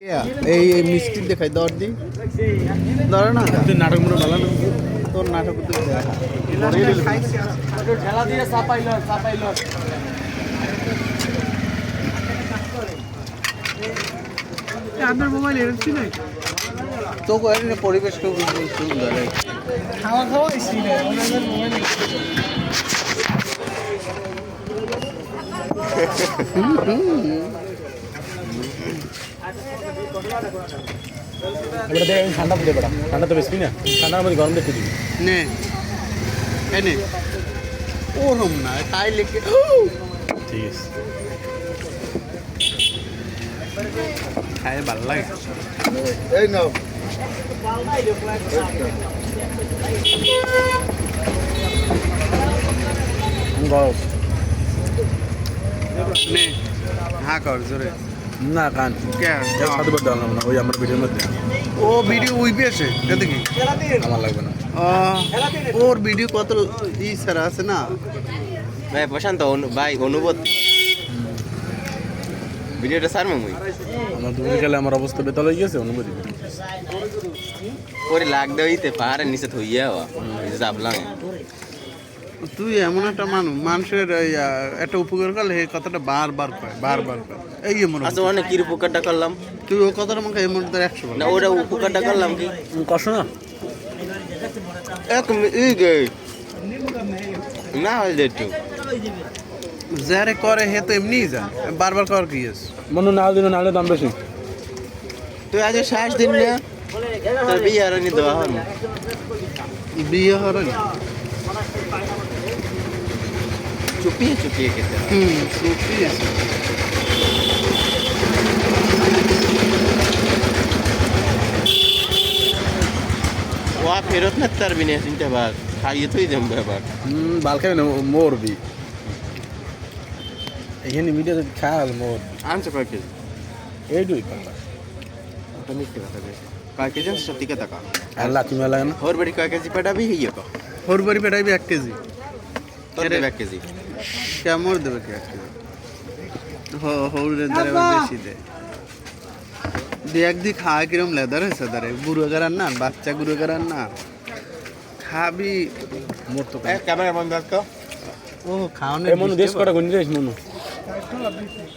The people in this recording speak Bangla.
এই এই মিষ্টি দেখাই দর দি ধরে না তুই নাটক মনে ভালো না তোর নাটক ঠেলা দিয়ে চাপাইল আপনার মোবাইল এরকম নাই তো পরিবেশ খুব সুন্দর খাওয়া খাওয়া ছিল ওনাদের মোবাইল এবারে দেখ আমি ঠান্ডা দিতে পারা ঠান্ডা তো বেশি না ঠান্ডার মধ্যে গরম দেখতে দিবি নে এনে ওরম না তাই লিখে ঠিক আছে খাই ভালো লাগে এই নাও গরম নে হ্যাঁ কর জোরে না কান কে সাথে বাদ দাও না ওই আমার ভিডিওর মধ্যে ও ভিডিও উইপে আছে এটা কি আমার লাগবে না ওর ভিডিও কত ই স্যার আছে না ভাই প্রশান্ত ভাই অনুবোধ ভিডিওটা স্যার মামুই আমার দুপুরে গেলে আমার অবস্থা বেতাল হয়ে গেছে অনুমতি ওরে লাগ দেইতে পাহাড়ের নিচে থইয়া হওয়া যাবলাম তুই এমন একটা মানুষের একটা উপকার করলে এই কথাটা বারবার কয় এই মনে আচ্ছা অনেক কি উপকারটা করলাম তুই ও কথাটা আমাকে এই মুহূর্তে 100 বার না ওরা উপকারটা করলাম কি কষ্ট না এক ই গে না হইলে একটু যারে করে হে তো এমনিই যা বারবার কর কি আছে মনে না দিন নালে দাম বেশি তুই আজ শ্বাস দিন না তোর বিয়ে আর নি দেওয়া হল বিয়ে হরনি চুপিয়ে খেতে হয়। সত্যি আছে ও ফেরত না তার বিনে চিন্তা বাদ খাইয়ে তুই দেব ব্যাপার বাল খাবি না মরবি এখানে ভিডিওতে খাল মোর আনছে কয় কেজি এই দুই পাল্লা ওটা মিথ্যে কথা বেশি কয় কেজি আনছে সত্যি কথা কয় আল্লাহ তুমি মেলা না হোর বাড়ি কয় কেজি পাঠাবি হিয়ে কো হরবারি পেটাইবি 1 কেজি তোর দেবে 1 কেজি কেমন দেবে কি 1 কেজি হৌরের দ্বারা বেশি দে একদিন খাওয়া কিরম লেদার হয়েছে দারে বুড়ো গারান না বাচ্চা গুঁড়ো গারান না খাবি মোর তো ক্যামেরা বন্ধ কর ও খাওয়ানো এ মনু দেশ কটা গুনি রেস মনু